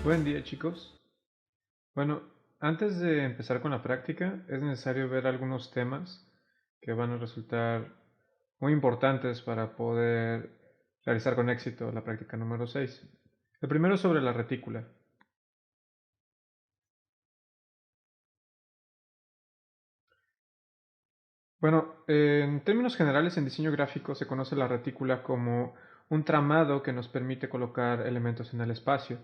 Buen día, chicos. Bueno, antes de empezar con la práctica, es necesario ver algunos temas que van a resultar muy importantes para poder realizar con éxito la práctica número 6. El primero es sobre la retícula. Bueno, en términos generales, en diseño gráfico se conoce la retícula como un tramado que nos permite colocar elementos en el espacio.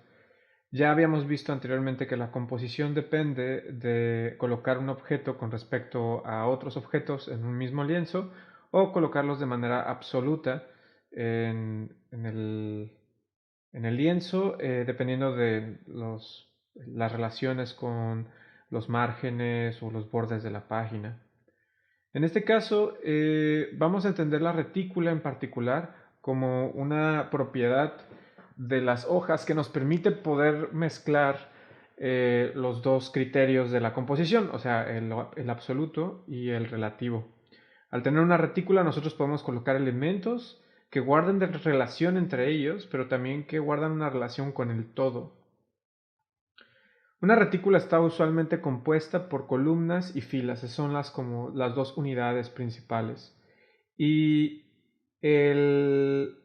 Ya habíamos visto anteriormente que la composición depende de colocar un objeto con respecto a otros objetos en un mismo lienzo o colocarlos de manera absoluta en el lienzo, dependiendo de las relaciones con los márgenes o los bordes de la página. En este caso, vamos a entender la retícula en particular como una propiedad de las hojas que nos permite poder mezclar los dos criterios de la composición, o sea, el absoluto y el relativo. Al tener una retícula nosotros podemos colocar elementos que guarden de relación entre ellos, pero también que guardan una relación con el todo. Una retícula está usualmente compuesta por columnas y filas, esas son como las dos unidades principales. Y el,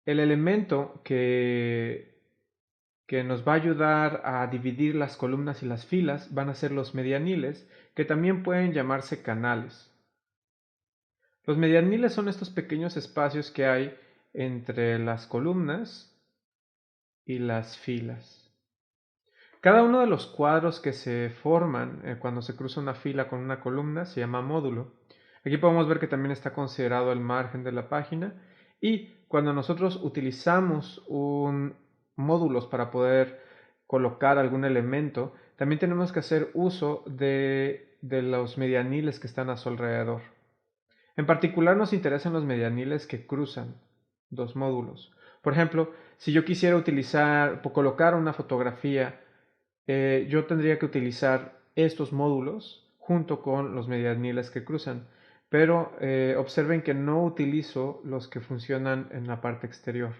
el elemento que nos va a ayudar a dividir las columnas y las filas van a ser los medianiles, que también pueden llamarse canales. Los medianiles son estos pequeños espacios que hay entre las columnas y las filas. Cada uno de los cuadros que se forman cuando se cruza una fila con una columna se llama módulo. Aquí podemos ver que también está considerado el margen de la página, y cuando nosotros utilizamos módulos para poder colocar algún elemento, también tenemos que hacer uso de los medianiles que están a su alrededor. En particular nos interesan los medianiles que cruzan dos módulos. Por ejemplo, si yo quisiera colocar una fotografía, yo tendría que utilizar estos módulos junto con los medianiles que cruzan, pero observen que no utilizo los que funcionan en la parte exterior.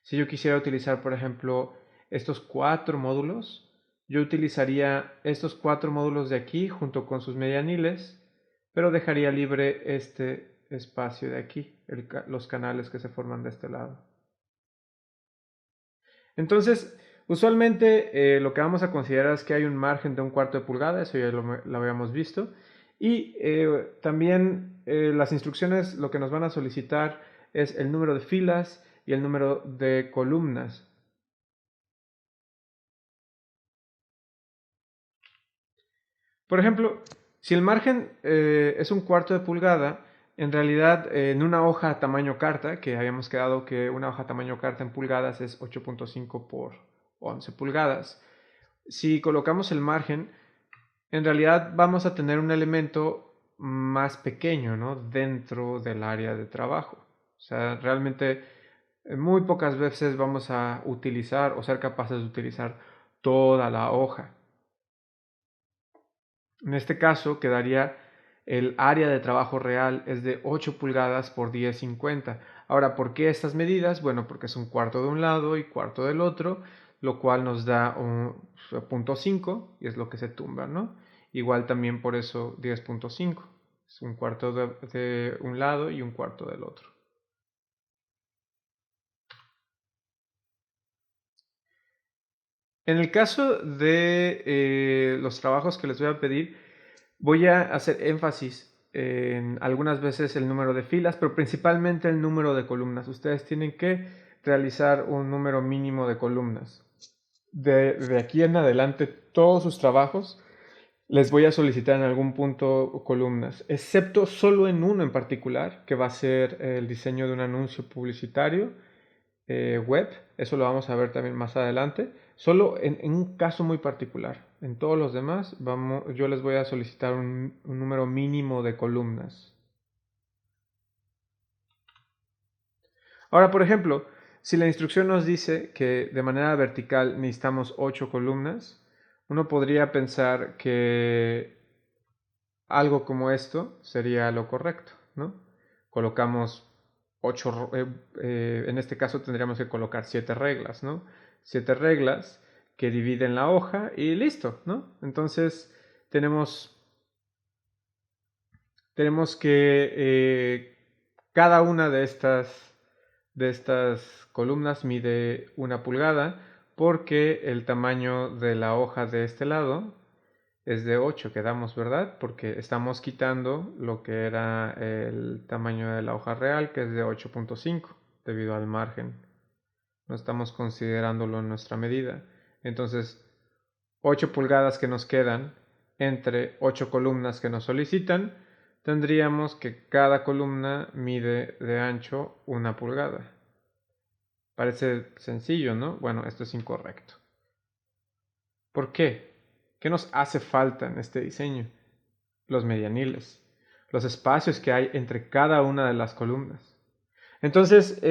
Si yo quisiera utilizar, por ejemplo, estos 4 módulos, yo utilizaría estos 4 módulos de aquí junto con sus medianiles, pero dejaría libre este espacio de aquí, los canales que se forman de este lado. Entonces, usualmente lo que vamos a considerar es que hay un margen de 1/4 de pulgada, eso ya lo habíamos visto. Y también las instrucciones lo que nos van a solicitar es el número de filas y el número de columnas. Por ejemplo, si el margen es 1/4 de pulgada, en realidad en una hoja tamaño carta, que habíamos quedado que una hoja tamaño carta en pulgadas es 8.5 por 11 pulgadas, si colocamos el margen, en realidad vamos a tener un elemento más pequeño, ¿no?, dentro del área de trabajo. O sea, realmente muy pocas veces vamos a utilizar o ser capaces de utilizar toda la hoja. En este caso quedaría el área de trabajo real es de 8 pulgadas por 10,50. Ahora, ¿por qué estas medidas? Bueno, porque es 1/4 de un lado y 1/4 del otro, lo cual nos da un 0.5 y es lo que se tumba, ¿no? Igual también por eso 10.5. Es 1/4 de un lado y 1/4 del otro. En el caso de los trabajos que les voy a pedir, voy a hacer énfasis en algunas veces el número de filas, pero principalmente el número de columnas. Ustedes tienen que realizar un número mínimo de columnas. De aquí en adelante, todos sus trabajos les voy a solicitar en algún punto columnas, excepto solo en uno en particular, que va a ser el diseño de un anuncio publicitario web. Eso lo vamos a ver también más adelante. Solo en un caso muy particular. En todos los demás, yo les voy a solicitar un número mínimo de columnas. Ahora, por ejemplo, si la instrucción nos dice que de manera vertical necesitamos 8 columnas, uno podría pensar que algo como esto sería lo correcto, ¿no? Colocamos 8, en este caso tendríamos que colocar 7 reglas, ¿no? 7 reglas que dividen la hoja y listo, ¿no? Entonces tenemos que cada una de estas columnas mide 1 pulgada porque el tamaño de la hoja de este lado es de 8, quedamos, ¿verdad? Porque estamos quitando lo que era el tamaño de la hoja real, que es de 8.5, debido al margen. No estamos considerándolo en nuestra medida. Entonces, 8 pulgadas que nos quedan entre 8 columnas que nos solicitan, tendríamos que cada columna mide de ancho 1 pulgada. Parece sencillo, ¿no? Bueno, esto es incorrecto. ¿Por qué? ¿Qué nos hace falta en este diseño? Los medianiles, los espacios que hay entre cada una de las columnas. Entonces,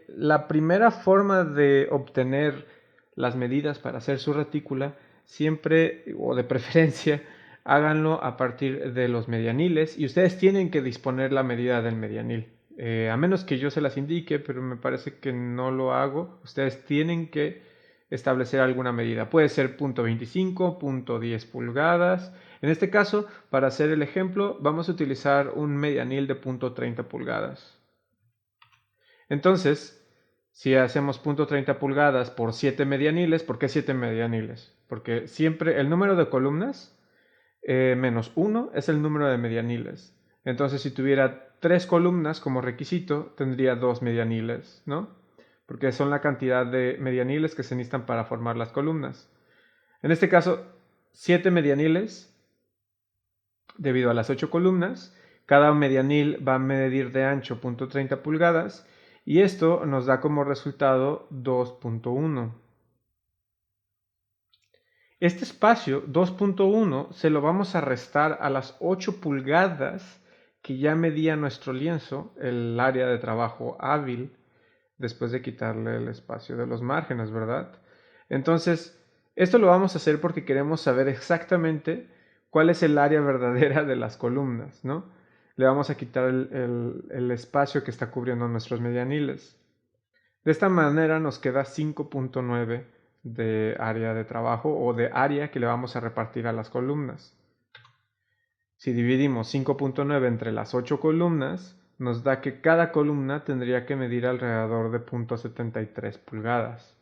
la primera forma de obtener las medidas para hacer su retícula, siempre o de preferencia, háganlo a partir de los medianiles y ustedes tienen que disponer la medida del medianil. A menos que yo se las indique, pero me parece que no lo hago, ustedes tienen que establecer alguna medida. Puede ser .25, .10 pulgadas. En este caso, para hacer el ejemplo, vamos a utilizar un medianil de .30 pulgadas. Entonces, si hacemos .30 pulgadas por 7 medianiles, ¿por qué 7 medianiles? Porque siempre el número de columnas menos 1 es el número de medianiles. Entonces, si tuviera 3 columnas como requisito, tendría 2 medianiles, ¿no? Porque son la cantidad de medianiles que se necesitan para formar las columnas. En este caso, 7 medianiles debido a las 8 columnas. Cada medianil va a medir de ancho .30 pulgadas y esto nos da como resultado 2.1. Este espacio 2.1 se lo vamos a restar a las 8 pulgadas que ya medía nuestro lienzo, el área de trabajo hábil, después de quitarle el espacio de los márgenes, ¿verdad? Entonces, esto lo vamos a hacer porque queremos saber exactamente cuál es el área verdadera de las columnas, ¿no? Le vamos a quitar el espacio que está cubriendo nuestros medianiles. De esta manera nos queda 5.9 de área de trabajo o de área que le vamos a repartir a las columnas. Si dividimos 5.9 entre las 8 columnas, nos da que cada columna tendría que medir alrededor de .73 pulgadas.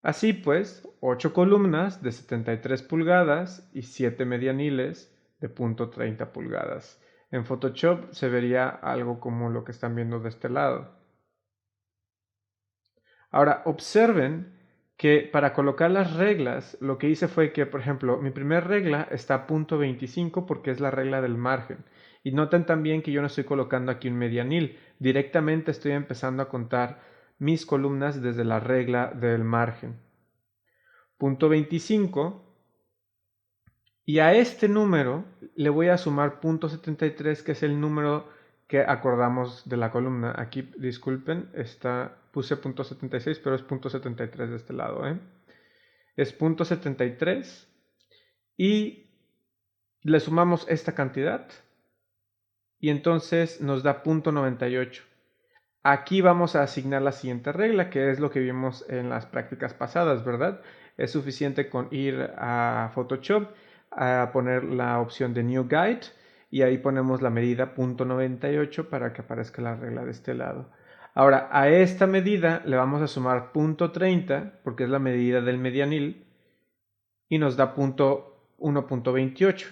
Así pues, 8 columnas de 73 pulgadas y 7 medianiles de .30 pulgadas. En Photoshop se vería algo como lo que están viendo de este lado. Ahora, observen que para colocar las reglas, lo que hice fue que, por ejemplo, mi primera regla está a .25 porque es la regla del margen. Y noten también que yo no estoy colocando aquí un medianil, directamente estoy empezando a contar mis columnas desde la regla del margen. .25, y a este número le voy a sumar .73, que es el número que acordamos de la columna. Aquí, disculpen, puse .76, pero es .73 de este lado. Es .73 y le sumamos esta cantidad y entonces nos da .98. Aquí vamos a asignar la siguiente regla, que es lo que vimos en las prácticas pasadas, ¿verdad? Es suficiente con ir a Photoshop, a poner la opción de New Guide y ahí ponemos la medida .98 para que aparezca la regla de este lado. Ahora, a esta medida le vamos a sumar .30 porque es la medida del medianil y nos da 1.28.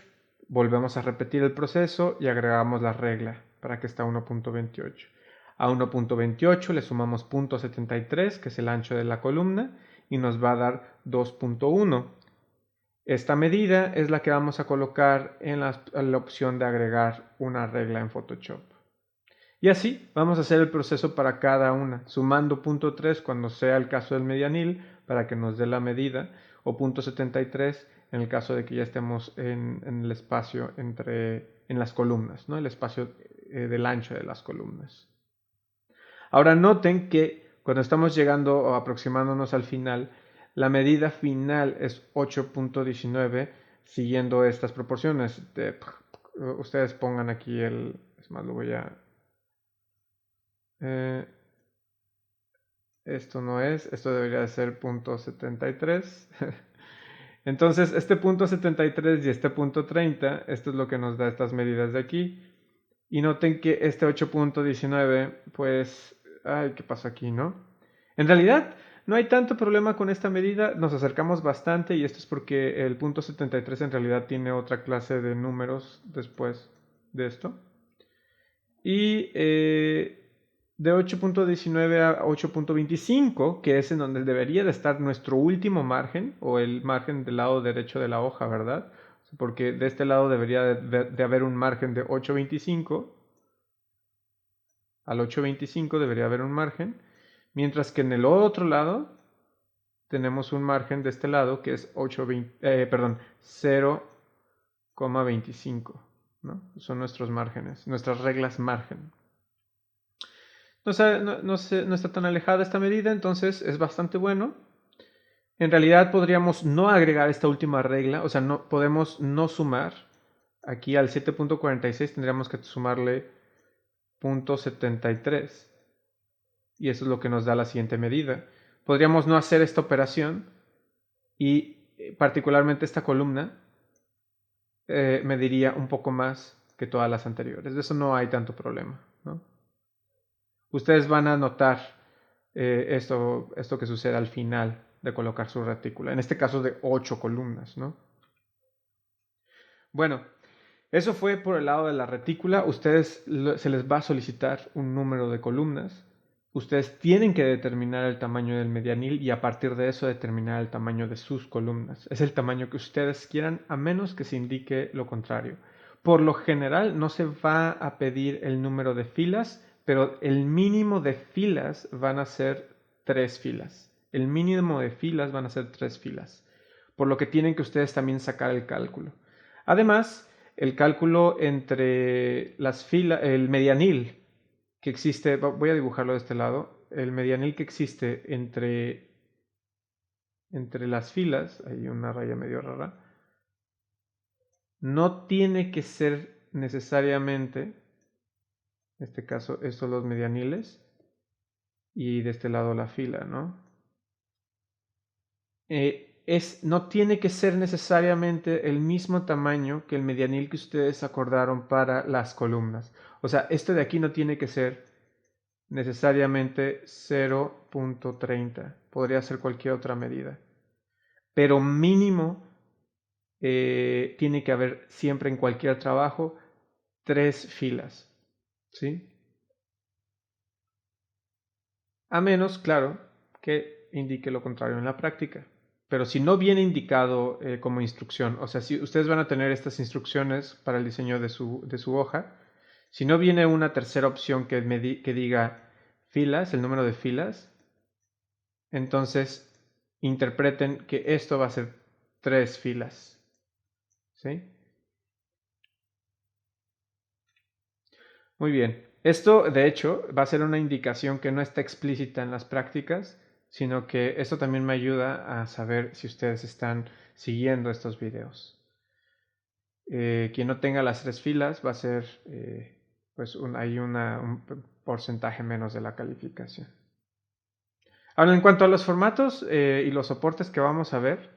Volvemos a repetir el proceso y agregamos la regla para que está 1.28. A 1.28 le sumamos .73, que es el ancho de la columna, y nos va a dar 2.1. Esta medida es la que vamos a colocar en la opción de agregar una regla en Photoshop. Y así vamos a hacer el proceso para cada una, sumando .3 cuando sea el caso del medianil para que nos dé la medida, o .73 en el caso de que ya estemos en el espacio en las columnas, ¿no? El espacio del ancho de las columnas. Ahora noten que cuando estamos llegando o aproximándonos al final, la medida final es 8.19 siguiendo estas proporciones. Ustedes pongan aquí es más, lo voy a Esto no es, esto debería de ser punto 73. Entonces, este punto 73 y este punto 30, esto es lo que nos da estas medidas de aquí. Y noten que este 8.19, pues, ay, ¿qué pasó aquí, no? En realidad, no hay tanto problema con esta medida, nos acercamos bastante y esto es porque el punto 73 en realidad tiene otra clase de números después de esto. Y de 8.19 a 8.25, que es en donde debería de estar nuestro último margen, o el margen del lado derecho de la hoja, ¿verdad? Porque de este lado debería de haber un margen de 8.25, al 8.25 debería haber un margen, mientras que en el otro lado tenemos un margen de este lado que es 0,25, ¿no? Son nuestros márgenes, nuestras reglas margen. No está tan alejada esta medida, entonces es bastante bueno. En realidad podríamos no agregar esta última regla, o sea, no podemos no sumar. Aquí al 7.46 tendríamos que sumarle 0.73 y eso es lo que nos da la siguiente medida. Podríamos no hacer esta operación y particularmente esta columna mediría un poco más que todas las anteriores. De eso no hay tanto problema, ¿no? Ustedes van a notar esto que sucede al final de colocar su retícula, en este caso de 8 columnas, ¿no? Bueno, eso fue por el lado de la retícula. Ustedes se les va a solicitar un número de columnas. Ustedes tienen que determinar el tamaño del medianil y a partir de eso determinar el tamaño de sus columnas. Es el tamaño que ustedes quieran a menos que se indique lo contrario. Por lo general no se va a pedir el número de filas, pero el mínimo de filas van a ser 3 filas. El mínimo de filas van a ser 3 filas. Por lo que tienen que ustedes también sacar el cálculo. Además, el cálculo entre las filas, el medianil que existe, voy a dibujarlo de este lado, el medianil que existe entre las filas, hay una raya medio rara, no tiene que ser necesariamente, en este caso, estos los medianiles, y de este lado la fila, ¿no? No tiene que ser necesariamente el mismo tamaño que el medianil que ustedes acordaron para las columnas. O sea, este de aquí no tiene que ser necesariamente 0.30. Podría ser cualquier otra medida. Pero mínimo tiene que haber siempre en cualquier trabajo 3 filas. ¿Sí? A menos, claro, que indique lo contrario en la práctica. Pero si no viene indicado como instrucción, o sea, si ustedes van a tener estas instrucciones para el diseño de su hoja, si no viene una tercera opción que diga filas, el número de filas, entonces interpreten que esto va a ser 3 filas. ¿Sí? Muy bien. Esto, de hecho, va a ser una indicación que no está explícita en las prácticas, sino que esto también me ayuda a saber si ustedes están siguiendo estos videos. Quien no tenga las 3 filas va a ser pues hay un porcentaje menos de la calificación. Ahora, en cuanto a los formatos y los soportes que vamos a ver,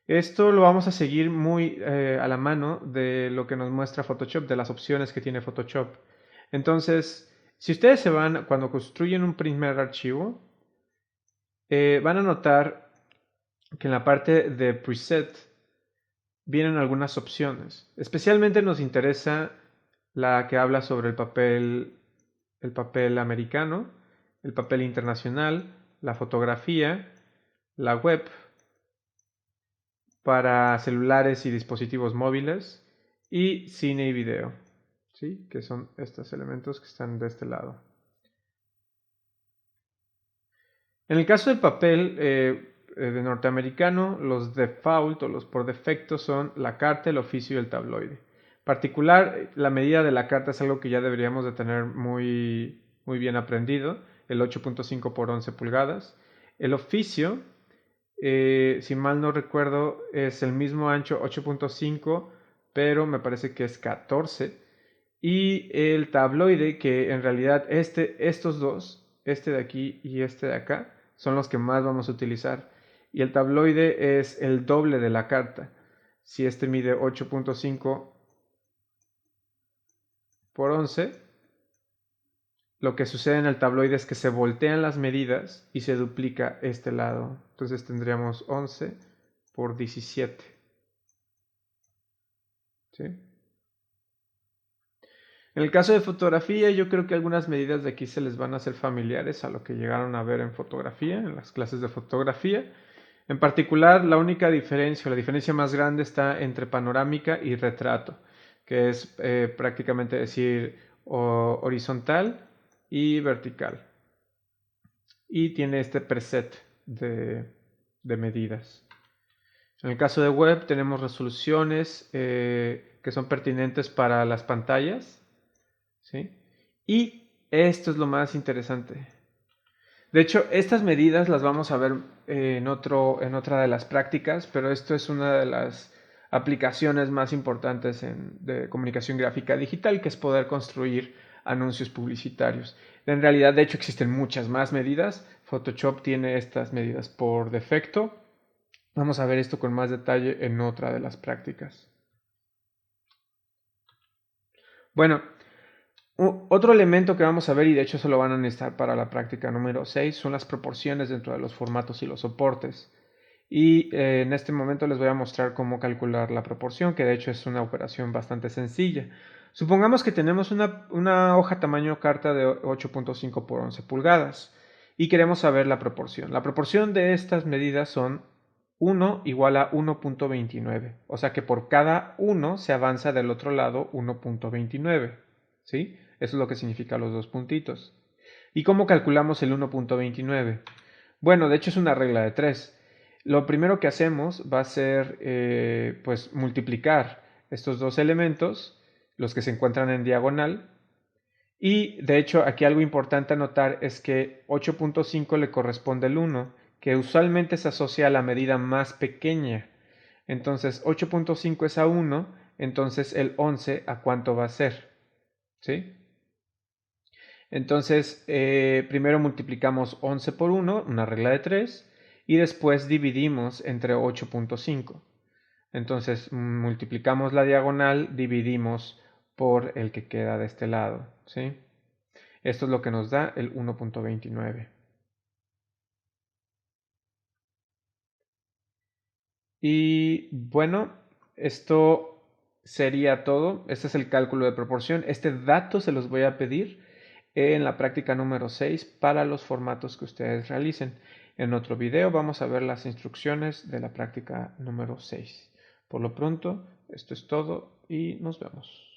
esto lo vamos a seguir muy a la mano de lo que nos muestra Photoshop, de las opciones que tiene Photoshop. Entonces, si ustedes se van, cuando construyen un primer archivo, van a notar que en la parte de preset vienen algunas opciones. Especialmente nos interesa la que habla sobre el papel americano, el papel internacional, la fotografía, la web para celulares y dispositivos móviles y cine y video, ¿sí? Que son estos elementos que están de este lado. En el caso del papel de norteamericano, los default o los por defecto son la carta, el oficio y el tabloide. Particular, la medida de la carta es algo que ya deberíamos de tener muy bien aprendido, el 8.5 por 11 pulgadas. El oficio, si mal no recuerdo, es el mismo ancho 8.5, pero me parece que es 14. Y el tabloide, que en realidad estos dos este de aquí y este de acá, son los que más vamos a utilizar. Y el tabloide es el doble de la carta. Si este mide 8.5 por 11, lo que sucede en el tabloide es que se voltean las medidas y se duplica este lado. Entonces tendríamos 11 por 17. ¿Sí? En el caso de fotografía, yo creo que algunas medidas de aquí se les van a hacer familiares a lo que llegaron a ver en fotografía, en las clases de fotografía. En particular, la única diferencia, o la diferencia más grande está entre panorámica y retrato, que es prácticamente decir horizontal y vertical. Y tiene este preset de medidas. En el caso de web tenemos resoluciones que son pertinentes para las pantallas, ¿sí? Y esto es lo más interesante. De hecho, estas medidas las vamos a ver en otra de las prácticas, pero esto es una de las aplicaciones más importantes de comunicación gráfica digital, que es poder construir anuncios publicitarios. En realidad, de hecho, existen muchas más medidas. Photoshop tiene estas medidas por defecto. Vamos a ver esto con más detalle en otra de las prácticas. Bueno, otro elemento que vamos a ver, y de hecho se lo van a necesitar para la práctica número 6, son las proporciones dentro de los formatos y los soportes. Y en este momento les voy a mostrar cómo calcular la proporción, que de hecho es una operación bastante sencilla. Supongamos que tenemos una hoja tamaño carta de 8.5 por 11 pulgadas y queremos saber la proporción. La proporción de estas medidas son 1 igual a 1.29, o sea que por cada 1 se avanza del otro lado 1.29, ¿sí? Eso es lo que significa los dos puntitos. ¿Y cómo calculamos el 1.29? Bueno, de hecho es una regla de 3. Lo primero que hacemos va a ser pues multiplicar estos dos elementos, los que se encuentran en diagonal, y de hecho aquí algo importante a notar es que 8.5 le corresponde el 1, que usualmente se asocia a la medida más pequeña. Entonces 8.5 es a 1, entonces el 11 ¿a cuánto va a ser? ¿Sí? Entonces primero multiplicamos 11 por 1, una regla de 3, y después dividimos entre 8.5. Entonces multiplicamos la diagonal, dividimos por el que queda de este lado, ¿sí? Esto es lo que nos da el 1.29. Y bueno, esto sería todo. Este es el cálculo de proporción. Este dato se los voy a pedir en la práctica número 6 para los formatos que ustedes realicen. En otro video vamos a ver las instrucciones de la práctica número 6. Por lo pronto, esto es todo y nos vemos.